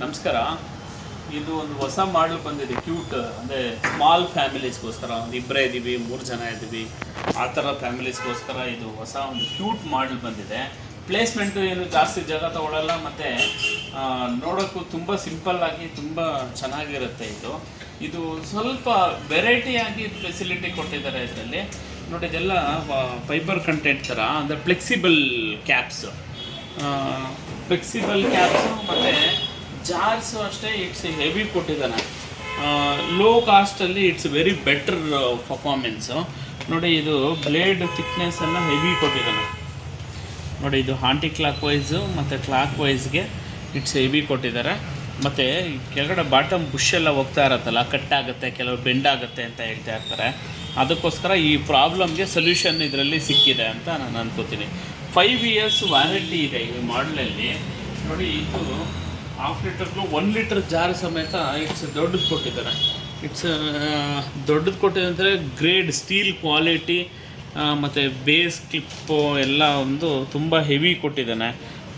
ನಮಸ್ಕಾರ. ಇದು ಒಂದು ಹೊಸ ಮಾಡಲ್ ಬಂದಿದೆ, ಕ್ಯೂಟ್. ಅಂದರೆ ಸ್ಮಾಲ್ ಫ್ಯಾಮಿಲೀಸ್ಗೋಸ್ಕರ, ಒಂದು ಇಬ್ಬರೇ ಇದ್ದೀವಿ, 3 ಜನ ಇದ್ದೀವಿ, ಆ ಥರ ಫ್ಯಾಮಿಲೀಸ್ಗೋಸ್ಕರ ಇದು ಹೊಸ ಒಂದು ಕ್ಯೂಟ್ ಮಾಡಲ್ ಬಂದಿದೆ. ಪ್ಲೇಸ್ಮೆಂಟು ಏನು ಜಾಸ್ತಿ ಜಾಗ ತಗೊಳ್ಳಲ್ಲ, ಮತ್ತು ನೋಡೋಕ್ಕೂ ತುಂಬ ಸಿಂಪಲ್ಲಾಗಿ ತುಂಬ ಚೆನ್ನಾಗಿರುತ್ತೆ. ಇದು ಸ್ವಲ್ಪ ವೆರೈಟಿಯಾಗಿ ಫೆಸಿಲಿಟಿ ಕೊಟ್ಟಿದ್ದಾರೆ ಇದರಲ್ಲಿ. ನೋಡಿ, ಇದೆಲ್ಲ ಫೈಬರ್ ಕಂಟೆಂಟ್ ಥರ, ಅಂದರೆ ಫ್ಲೆಕ್ಸಿಬಲ್ ಕ್ಯಾಪ್ಸು ಮತ್ತು ಜಾರ್ಸು ಅಷ್ಟೇ. ಇಟ್ಸ್ ಹೆವಿ ಕೊಟ್ಟಿದ್ದಾನೆ. ಲೋ ಕಾಸ್ಟಲ್ಲಿ ಇಟ್ಸ್ ವೆರಿ ಬೆಟರ್ ಪರ್ಫಾರ್ಮೆನ್ಸು. ನೋಡಿ, ಇದು ಬ್ಲೇಡ್ ಥಿಕ್ನೆಸ್ಸನ್ನು ಹೆವಿ ಕೊಟ್ಟಿದ್ದಾನೆ. ನೋಡಿ, ಇದು ಆಂಟಿ ಕ್ಲಾಕ್ ವೈಸು ಮತ್ತು ಕ್ಲಾಕ್ ವೈಸ್ಗೆ ಇಟ್ಸ್ ಹೆವಿ ಕೊಟ್ಟಿದ್ದಾರೆ. ಮತ್ತು ಕೆಳಗಡೆ ಬಾಟಮ್ ಬುಷ್ ಎಲ್ಲ ಹೋಗ್ತಾ ಇರತ್ತಲ್ಲ, ಕಟ್ಟಾಗುತ್ತೆ, ಕೆಲವು ಬೆಂಡ್ ಆಗುತ್ತೆ ಅಂತ ಹೇಳ್ತಾ ಇರ್ತಾರೆ. ಅದಕ್ಕೋಸ್ಕರ ಈ ಪ್ರಾಬ್ಲಮ್ಗೆ ಸೊಲ್ಯೂಷನ್ ಇದರಲ್ಲಿ ಸಿಕ್ಕಿದೆ ಅಂತ ನಾನು ಅನ್ಕೋತೀನಿ. 5 years ವ್ಯಾರಂಟಿ ಇದೆ ಈ ಮಾಡಲಲ್ಲಿ. ನೋಡಿ, ಇದು 1/2 ಲೀಟರ್ಗೂ 1 ಲೀಟರ್ ಜಾರ್ ಸಮೇತ ಇಟ್ಸ್ ದೊಡ್ಡದು ಕೊಟ್ಟಿದ್ದಾರೆ. ದೊಡ್ಡದು ಕೊಟ್ಟಿದೆ ಅಂದರೆ ಗ್ರೇಡ್ ಸ್ಟೀಲ್ ಕ್ವಾಲಿಟಿ ಮತ್ತು ಬೇಸ್ ಕ್ಲಿಪ್ಪು ಎಲ್ಲ ಒಂದು ತುಂಬ ಹೆವಿ ಕೊಟ್ಟಿದ್ದಾನೆ.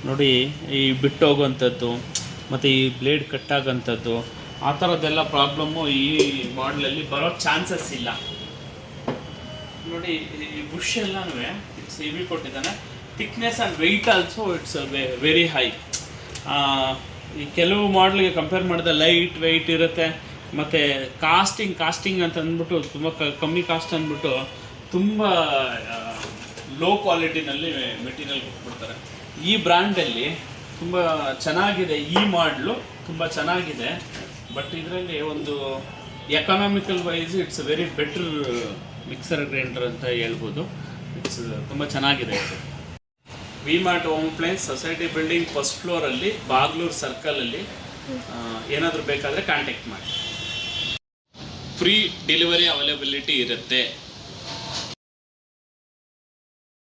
ನೋಡಿ, ಈ ಬಿಟ್ಟೋಗೋವಂಥದ್ದು ಮತ್ತು ಈ ಬ್ಲೇಡ್ ಕಟ್ಟಾಗೋಂಥದ್ದು ಆ ಥರದ್ದೆಲ್ಲ ಪ್ರಾಬ್ಲಮ್ಮು ಈ ಮಾಡಲಲ್ಲಿ ಬರೋ ಚಾನ್ಸಸ್ ಇಲ್ಲ. ನೋಡಿ, ಈ ಬುಷ್ ಎಲ್ಲನೂ ಇಟ್ಸ್ ಹೆವಿ ಕೊಟ್ಟಿದ್ದಾನೆ. Thickness and weight also it's very high. ಈ ಕೆಲವು ಮಾಡಲ್ಗೆ ಕಂಪೇರ್ ಮಾಡಿದ್ರೆ ಲೈಟ್ ವೆಯ್ಟ್ ಇರುತ್ತೆ. ಮತ್ತು ಕಾಸ್ಟಿಂಗ್ ಅಂತ ಅಂದ್ಬಿಟ್ಟು ತುಂಬ ಕಮ್ಮಿ ಕಾಸ್ಟ್ ಅಂದ್ಬಿಟ್ಟು ತುಂಬ ಲೋ ಕ್ವಾಲಿಟಿನಲ್ಲಿ ಮೆಟೀರಿಯಲ್ ಕೊಟ್ಬಿಡ್ತಾರೆ. ಈ ಬ್ರ್ಯಾಂಡಲ್ಲಿ ತುಂಬ ಚೆನ್ನಾಗಿದೆ. ಈ ಮಾಡಲು ತುಂಬ ಚೆನ್ನಾಗಿದೆ. ಬಟ್ ಇದರಲ್ಲಿ ಒಂದು economical wise it's very better mixer grinder ಅಂತ ಹೇಳ್ಬೋದು. ಇಟ್ಸ್ ತುಂಬ ಚೆನ್ನಾಗಿದೆ. ಇದು V Mart home appliances, society building, first ಫ್ಲೋರಲ್ಲಿ, ಬಾಗ್ಲೂರು ಸರ್ಕಲಲ್ಲಿ. ಏನಾದರೂ ಬೇಕಾದರೆ ಕಾಂಟ್ಯಾಕ್ಟ್ ಮಾಡಿ. ಫ್ರೀ ಡೆಲಿವರಿ ಅವೈಲಬಿಲಿಟಿ ಇರುತ್ತೆ.